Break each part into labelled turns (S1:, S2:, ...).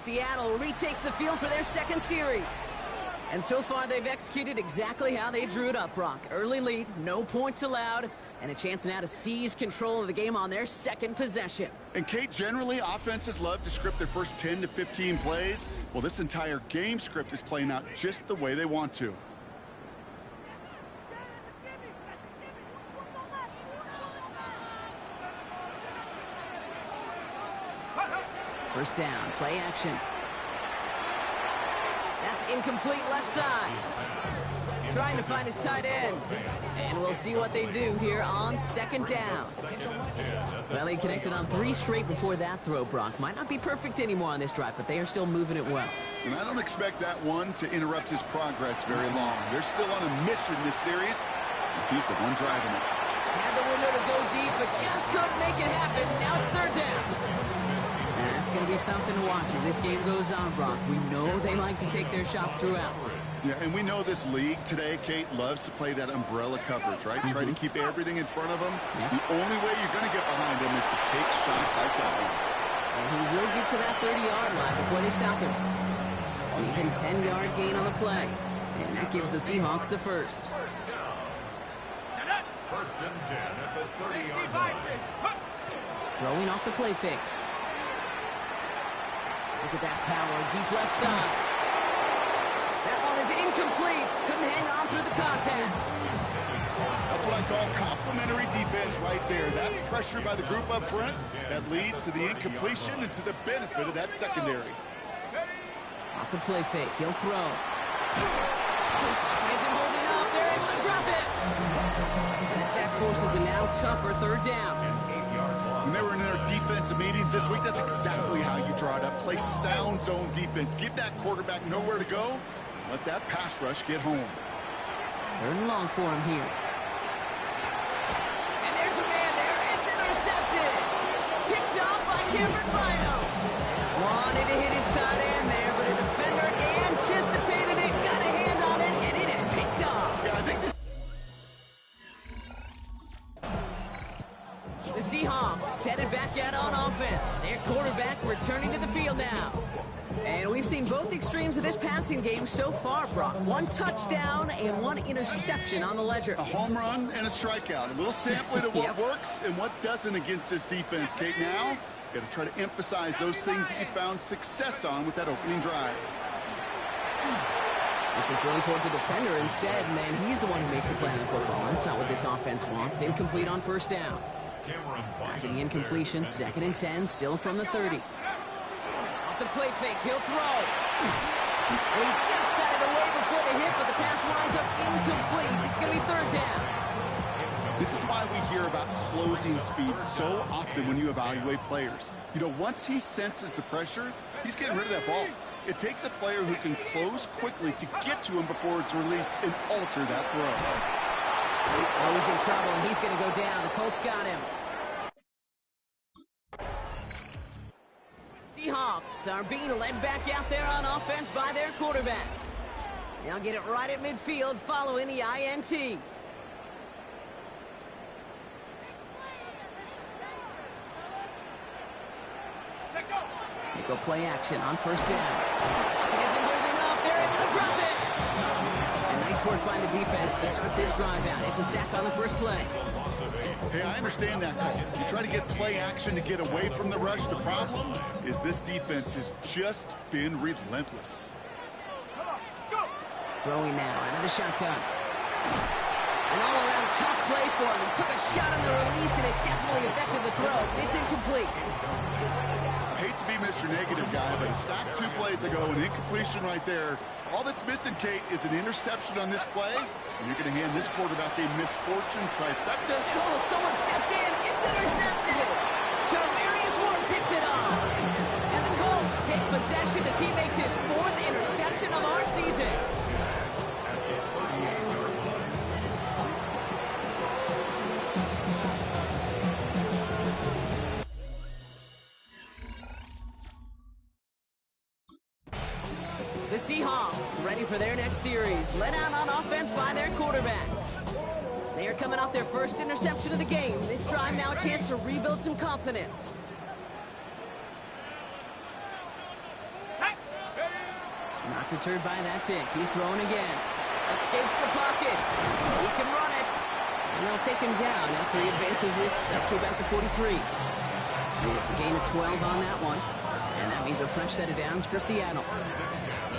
S1: Seattle retakes the field for their second series. And so far, they've executed exactly how they drew it up, Brock. Early lead, no points allowed, and a chance now to seize control of the game on their second possession.
S2: And Kate, generally, offenses love to script their first 10 to 15 plays. Well, this entire game script is playing out just the way they want to.
S1: First down, play action. That's incomplete left side. Trying to find his tight end. And we'll see what they do here on second down. Well, he connected on 3 straight before that throw, Brock. Might not be perfect anymore on this drive, but they are still moving it well.
S2: And I don't expect that one to interrupt his progress very long. They're still on a mission this series. He's the one driving it.
S1: Had the window to go deep, but just couldn't make it happen. Now it's third down. That's going to be something to watch as this game goes on, Brock. We know they like to take their shots throughout.
S2: Yeah, and we know this league today, Kate, loves to play that umbrella coverage, right? Try to keep everything in front of them. The only way you're going to get behind him is to take shots like that one.
S1: And he will get to that 30-yard line before they stop him. Even 10-yard gain on the play. And that gives the Seahawks the first.
S3: First and 10 at the 30-yard line.
S1: Throwing off the play fake. Look at that power, deep left side. That one is incomplete. Couldn't hang on through the contact.
S2: That's what I call complimentary defense right there. That pressure by the group up front, that leads to the incompletion and to the benefit of that secondary.
S1: Off the play fake, he'll throw. Isn't holding up, they're able to drop it. And the sack forces a now tougher third down.
S2: When they were in their defensive meetings this week, that's exactly how you draw it up. Play sound zone defense. Give that quarterback nowhere to go. Let that pass rush get home.
S1: Third and long for him here. And there's a man there. It's intercepted. Picked off by Cameron Bino. Wanted to hit his tight end there, but a defender anticipated it, got a hand on it, and it is picked off.
S2: Yeah, I think this...
S1: The Seahawks headed back out on offense. Their quarterback returning to the field now. And we've seen both extremes of this passing game so far, Brock. 1 touchdown and 1 interception on the ledger.
S2: A home run and a strikeout. A little sampling of what works and what doesn't against this defense, Kate. Now, got to try to emphasize those things that you found success on with that opening drive.
S1: This is thrown towards a defender instead, man. He's the one who makes a play on the football. That's not what this offense wants. Incomplete on first down. Back in the incompletion, 2nd and 10, still from the 30. Off the play fake, he'll throw. And he just got it away before the hit, but the pass winds up incomplete. It's going to be third down.
S2: This is why we hear about closing speed so often when you evaluate players. You know, once he senses the pressure, he's getting rid of that ball. It takes a player who can close quickly to get to him before it's released and alter that throw.
S1: Oh, he's in trouble, and he's going to go down. The Colts got him. Seahawks are being led back out there on offense by their quarterback. They'll get it right at midfield following the INT. They go play action on first down. It isn't holding up. They're able to drop it. And nice work by the defense to start this drive out. It's a sack on the first play.
S2: Hey, I understand that call. You try to get play action to get away from the rush. The problem is this defense has just been relentless.
S1: Throwing now out of the shotgun. An all-around tough play for him. He took a shot on the release, and it definitely affected the throw. It's incomplete.
S2: I hate to be Mr. Negative guy, but a sack 2 plays ago, an incompletion right there. All that's missing, Kate, is an interception on this play, and you're going to hand this quarterback a misfortune trifecta.
S1: And oh, someone stepped in. It's intercepted. Jarmarius Ward picks it off. And the Colts take possession as he makes his 4th interception of our season. The Seahawks ready for their next series, led out on offense by their quarterback. They are coming off their first interception of the game. This drive now a chance to rebuild some confidence. deterred by that pick. He's throwing again. Escapes the pocket. He can run it. And they'll take him down after he advances this up to about the 43. It's a gain of 12 on that one. And that means a fresh set of downs for Seattle.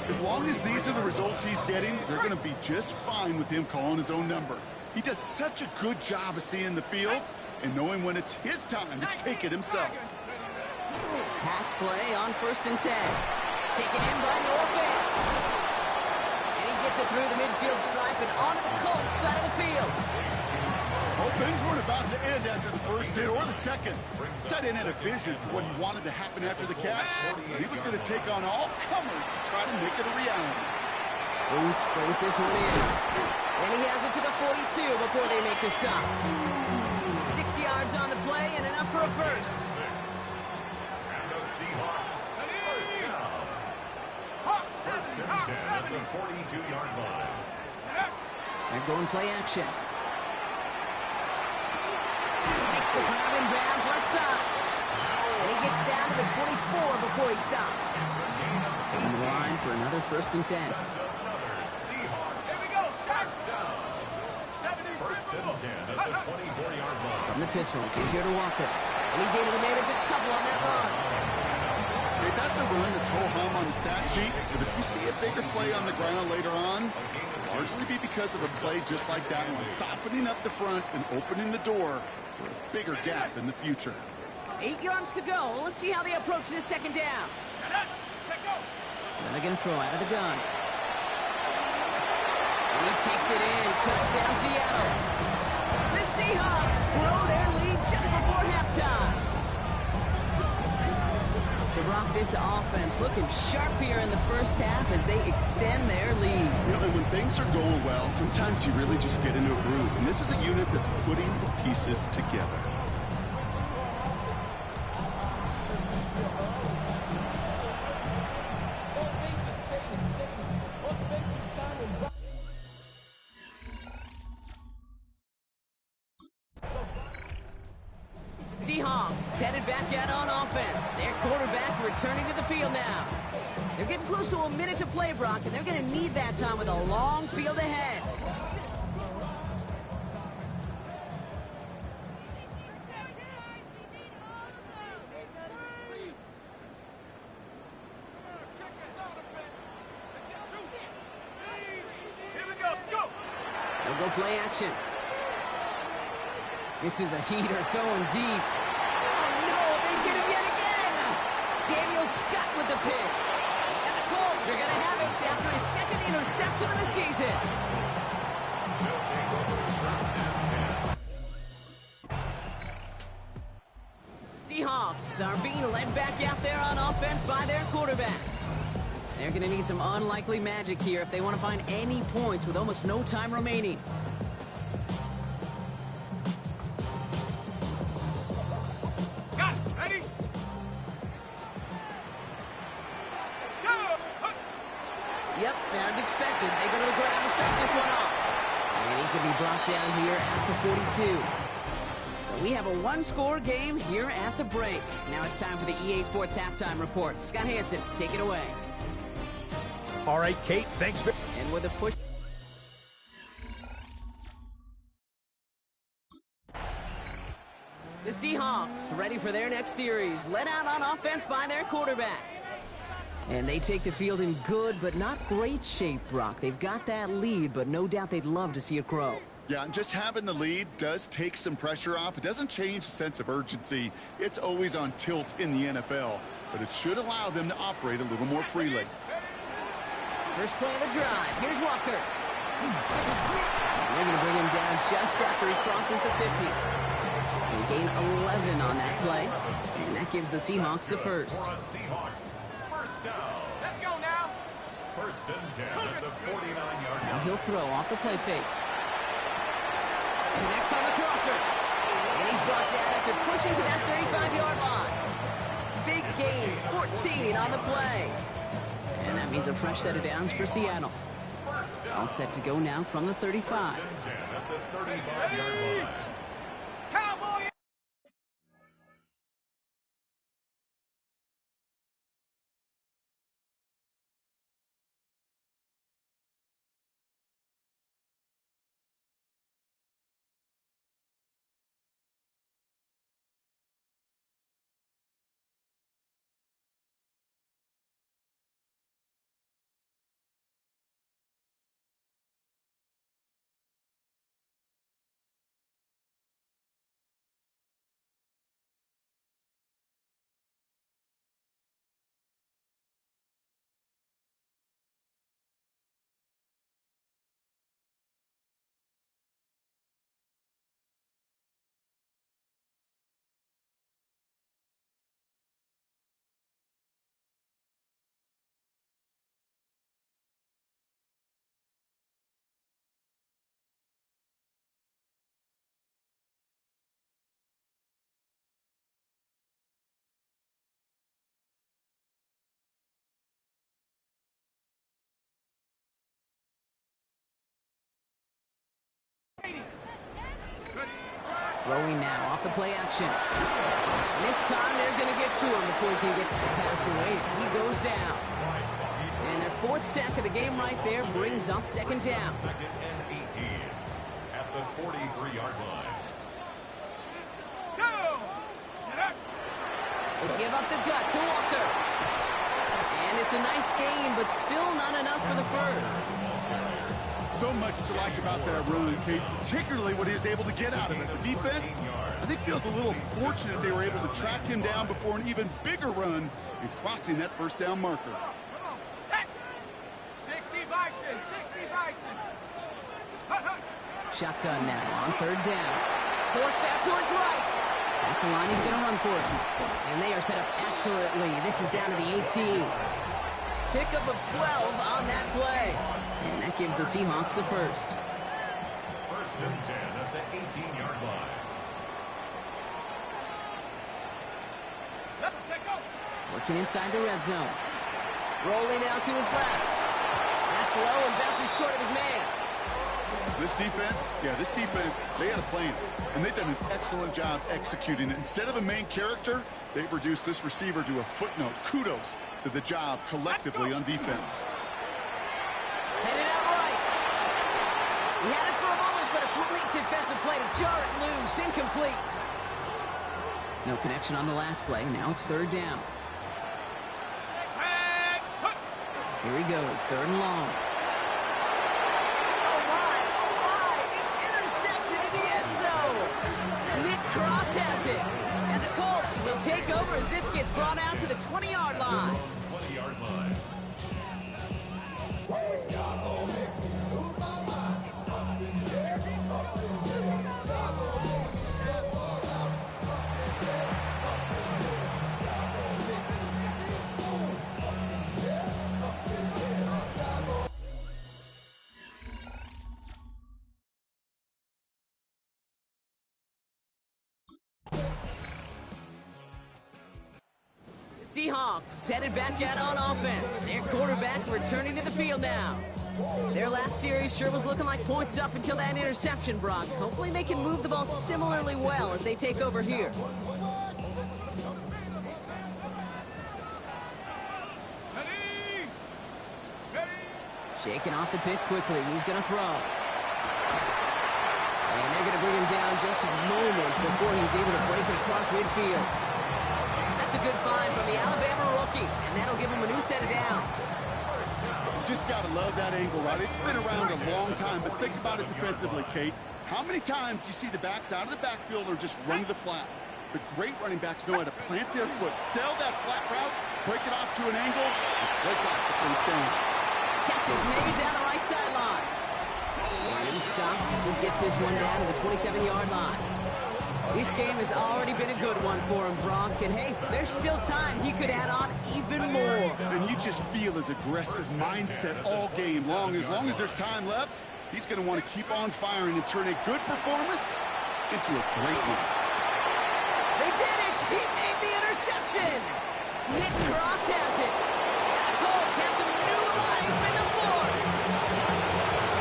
S2: As long as these are the results he's getting, they're going to be just fine with him calling his own number. He does such a good job of seeing the field and knowing when it's his time to take it himself.
S1: Pass play on 1st and 10. Taken in by Norvell. And he gets it through the midfield stripe and onto the Colts side of the field.
S2: Well, things weren't about to end after the first hit or the second. This tight end had a vision for what he wanted to happen after the catch. He was going to take on all comers to try to make it a reality.
S1: Boots brings this one in. And he has it to the 42 before they make the stop. 6 yards on the play and enough for a first.
S3: And the Seahawks, first down. First and 10 at the 42-yard line.
S1: They're going play action. He makes the grab in bounds left side. And he gets down to the 24 before he stopped. On the line for another 1st and 10.
S3: Here we go, first down. First and 10 at the 24-yard line.
S1: From the pistol, he's here to Walker. And he's able to manage a couple on that run.
S2: Hey, that's a run that's ho-hum on the stat sheet, but if you see a bigger play on the ground later on, it'll largely be because of a play just like that one, softening up the front and opening the door for a bigger gap in the future.
S1: 8 yards to go. Let's see how they approach this second down. Then they're going to throw out of the gun. And he takes it in. Touchdown, Seattle. The Seahawks blow their lead just before halftime. To rock this offense, looking sharp here in the first half as they extend their lead.
S2: You know, and when things are going well, sometimes you really just get into a groove. And this is a unit that's putting the pieces together.
S1: Seahawks headed back out on offense. Their quarterback returning to the field now. They're getting close to a minute to play, Brock, and they're going to need that time with a long field ahead. They'll go play action. This is a heater going deep. Oh, no, they get him yet again. Daniel Scott with the pick. And the Colts are going to have it after his second interception of the season. Seahawks are being led back out there on offense by their quarterback. They're going to need some unlikely magic here if they want to find any points with almost no time remaining. Yep, as expected, they go to the ground and start this one off. And he's going to be brought down here at the 42. So we have a one-score game here at the break. Now it's time for the EA Sports Halftime Report. Scott Hansen, take it away.
S4: All right, Kate, thanks.
S1: And with a push... The Seahawks ready for their next series, led out on offense by their quarterback. And they take the field in good but not great shape, Brock. They've got that lead, but no doubt they'd love to see it grow.
S2: Yeah, and just having the lead does take some pressure off. It doesn't change the sense of urgency. It's always on tilt in the NFL, but it should allow them to operate a little more freely.
S1: First play of the drive. Here's Walker. They're going to bring him down just after he crosses the 50. They gain 11 on that play, and that gives the Seahawks the first.
S3: Let's go now. First and 10 at the 49-yard
S1: Now
S3: line.
S1: he'll throw off the play fake. Connects on the crosser. And he's brought down after pushing to that 35-yard line. Big gain, 14 on the play. And that means a fresh set of downs for Seattle. All set to go now from the 35.
S3: First and 10 at the 35-yard line.
S1: Throwing now off the play action. And this time they're going to get to him before he can get that pass away as he goes down. And their 4th sack of the game right there brings up 2nd down.
S3: 2nd and 18 at the 43-yard line.
S1: They give up the gut to Walker. And it's a nice game, but still not enough for the first.
S2: So much to like about that run, Kate, particularly what he was able to get out of it. The defense, I think, feels a little fortunate they were able to track him down before an even bigger run and crossing that 1st down marker.
S5: 60 Bison, 60 Bison.
S1: Shotgun now on 3rd down. Force back to his right. That's the line he's going to run for it. And they are set up excellently. This is down to the 18. Pickup of 12 on that play. And that gives the Seahawks the first.
S3: 1st and 10 at the 18-yard line.
S1: Working inside the red zone. Rolling out to his left. That's low and bounces short of his man.
S2: This defense, they had a plan, and they've done an excellent job executing it. Instead of a main character, they've reduced this receiver to a footnote. Kudos to the job collectively on defense.
S1: Headed out right. He had it for a moment, but a complete defensive play to jar it loose. Incomplete. No connection on the last play. Now it's 3rd down. Here he goes, 3rd and long. Oh my, it's intercepted in the end zone. Nick Cross has it. And the Colts will take over as this gets brought out to the 20-yard line.
S3: 20-yard line.
S1: Seahawks headed back out on offense. Their quarterback returning to the field now. Their last series sure was looking like points up until that interception, Brock. Hopefully they can move the ball similarly well as they take over here. Shaking off the pick quickly. He's going to throw. And they're going to bring him down just a moment before he's able to break it across midfield. That's a good find from the Alabama rookie, and that'll give him a new set of downs.
S2: You just got to love that angle, right? It's been around a long time, but think about it defensively, Kate. How many times do you see the backs out of the backfield or just run to the flat? The great running backs know how to plant their foot, sell that flat route, break it off to an angle, and break off the 1st down.
S1: Catch is made down the right sideline. And he's stopped as he gets this one down to the 27-yard line. This game has already been a good one for him, Brock. And, hey, there's still time. He could add on even more.
S2: And you just feel his aggressive mindset all game long. As long as there's time left, he's going to want to keep on firing and turn a good performance into a great one.
S1: They did it! He made the interception! Nick Cross has it. And the Colts have some new life in the fourth.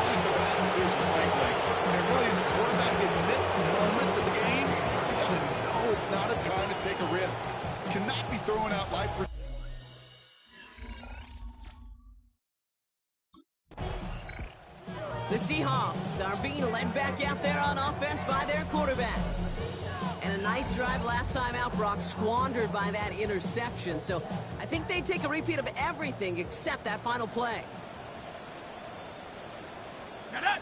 S2: Just a bad decision, frankly. And really, as a quarterback in this moment of the game, you got to know it's not a time to take a risk. Cannot be throwing out life for...
S1: The Seahawks are being led back out there on offense by their quarterback. And a nice drive last time out, Brock, squandered by that interception. So I think they take a repeat of everything except that final play.
S5: Shut up!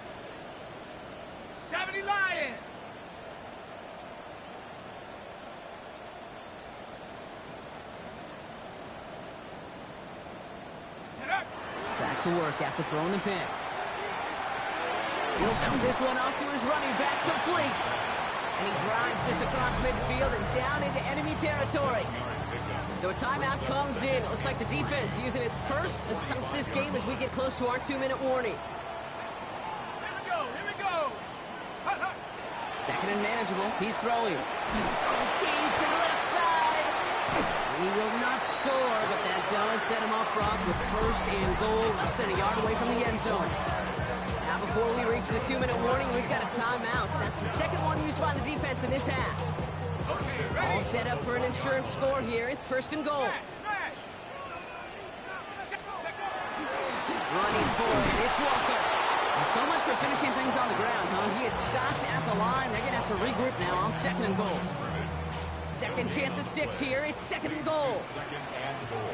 S5: 70 Lions!
S1: Back to work after throwing the pick. He'll dump this one off to his running back, complete. And he drives this across midfield and down into enemy territory. So a timeout comes in. It looks like the defense using its first to stop this game as we get close to our 2-minute warning.
S5: Here we go!
S1: Second and manageable. He's throwing. He's throwing deep to the left side. And he will not score, but that does set him up, Brock, with 1st and goal, less than a yard away from the end zone. Now before we reach the 2-minute warning. We've got a timeout. That's the second one used by the defense in this half. All set up for an insurance score here. It's first and goal. Running for it, it's Walker. Well, so much for finishing things on the ground, huh? He is stopped at the line. They're going to have to regroup now on second and goal. Second chance at 6 here. It's second and goal.
S3: Second and goal.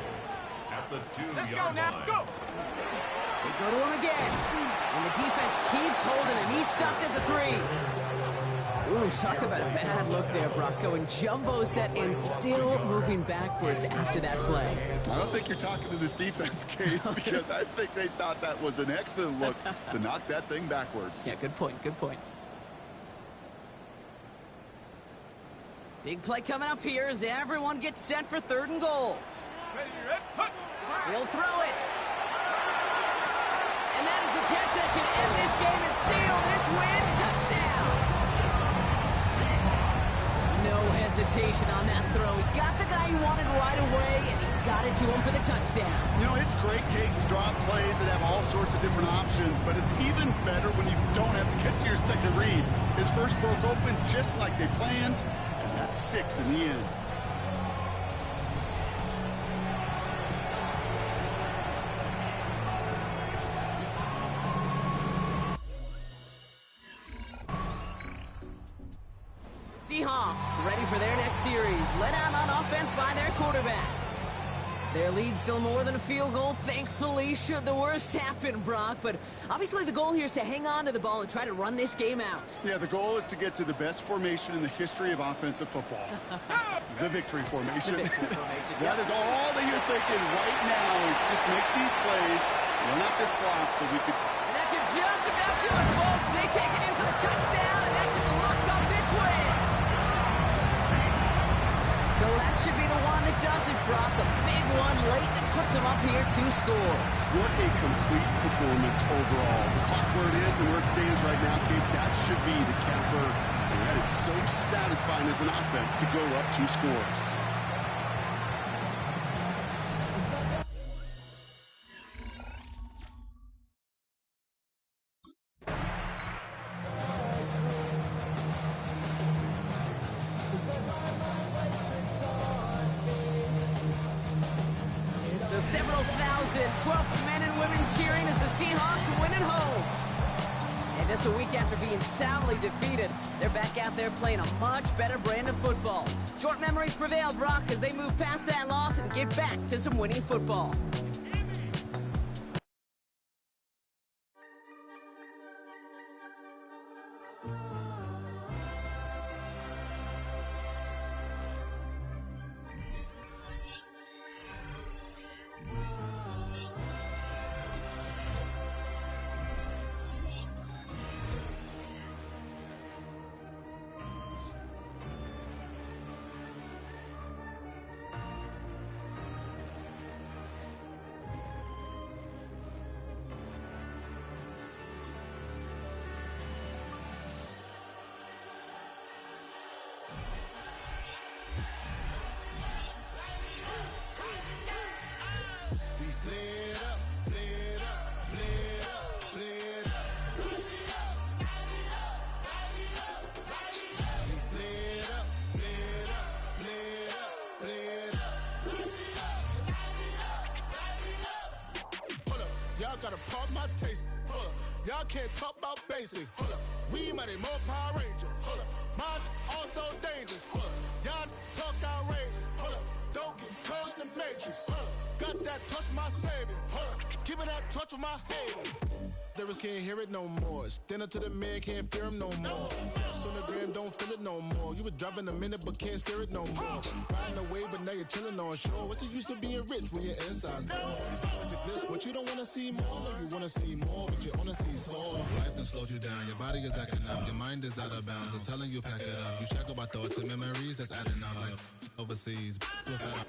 S3: At the 2-yard line.
S5: Let's go, now, go!
S1: They go to him again. And the defense keeps holding him. He's stopped at the 3. Ooh, talk about a bad look there, Brock. Going jumbo set and still moving backwards after that play.
S2: I don't think you're talking to this defense, Kate, because I think they thought that was an excellent look to knock that thing backwards.
S1: Yeah, good point, good point. Big play coming up here as everyone gets set for third and goal. He'll throw it. And that is the catch that should end this game and seal this win. Touchdown. No hesitation on that throw. He got the guy he wanted right away, and he got it to him for the touchdown.
S2: You know, it's great, Kate, to draw plays that have all sorts of different options, but it's even better when you don't have to get to your second read. His first broke open just like they planned, and that's 6 in the end.
S1: Seahawks ready for their next series, led out on offense by their quarterback. Their lead still more than a field goal, thankfully, should the worst happen, Brock. But obviously the goal here is to hang on to the ball and try to run this game out.
S2: Yeah, the goal is to get to the best formation in the history of offensive football. The victory formation.
S1: The victory formation.
S2: That is all that you're thinking right now is just make these plays, run out this clock so we could...
S1: And that should just about do it, folks. They take it in for the touchdown, and that should lock up this win. So that should be the one that does it, Brock. A big one late that puts him up here 2 scores.
S2: What a complete performance overall. The clock where it is and where it stands right now, Kate, that should be the capper. And that is so satisfying as an offense to go up 2 scores.
S1: So several thousand 12th men and women cheering as the Seahawks win at home. And just a week after being soundly defeated, they're back out there playing a much better brand of football. Short memories prevail, Brock, as they move past that loss and get back to some winning football.
S6: Y'all gotta pump my taste. Hold up. Y'all can't talk about basic. Hold up. We might need more Power Ranger. Hold up. Mine also dangerous. Hold up. Y'all talk outrageous. Hold up. Don't get caught in the matrix. Hold up. Got that touch my savior. Hold up. Give me that touch with my haters. Lyrics can't hear it no more. Stand up to the man, can't fear him no more. Sonogram don't feel it no more. You were driving a minute but can't steer it no more. Riding away but now you're chilling on shore. What's the use of being rich when your inside's poor? It's a glitch, what you don't wanna see more. You wanna see more, but you wanna see soul. Life done slowed you down, your body is acting up. Your mind is out of bounds, it's telling you pack it up. You shackle by thoughts and memories that's adding up. Like overseas, with that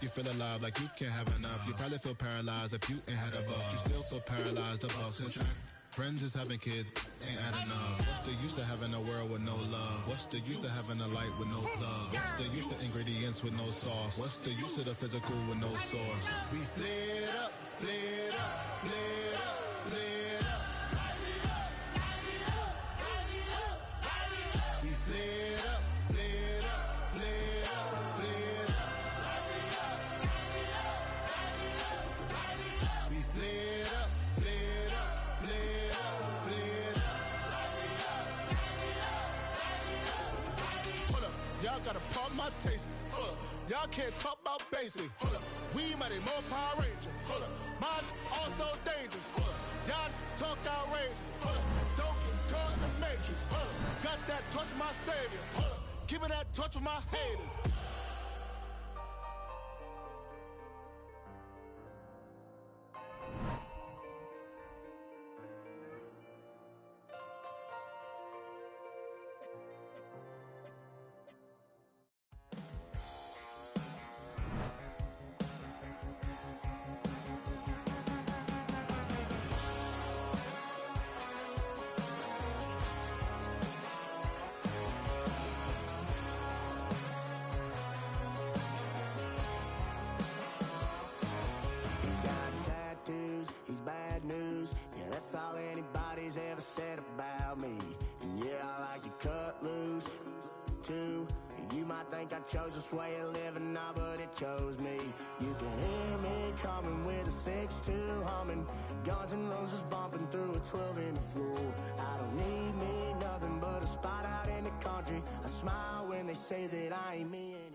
S6: you feel alive like you can't have enough. You probably feel paralyzed if you ain't had a buck. You still feel paralyzed, the bucks and track. Friends is having kids, ain't adding up. What's the use of having a world with no love? What's the use of having a light with no plug? What's the use of ingredients with no sauce? What's the use of the physical with no source? We flared up, flared up, flared up, flared up. gotta pardon my taste. Y'all can't talk about basic. We mighty more Power Ranger. Mine also dangerous. Y'all talk outrageous. Don't get caught in the matrix. Got that touch of my savior. Give me that touch of my haters.
S7: He's bad news, yeah, that's all anybody's ever said about me. And yeah, I like to cut loose, too. You might think I chose this way of living now, but it chose me. You can hear me coming with a 6-2 humming, Guns N' Roses bumping through a 12 in the floor. I don't need me nothing but a spot out in the country. I smile when they say that I ain't me anymore.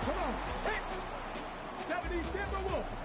S5: Come on. Hey! 70 Timberwolves.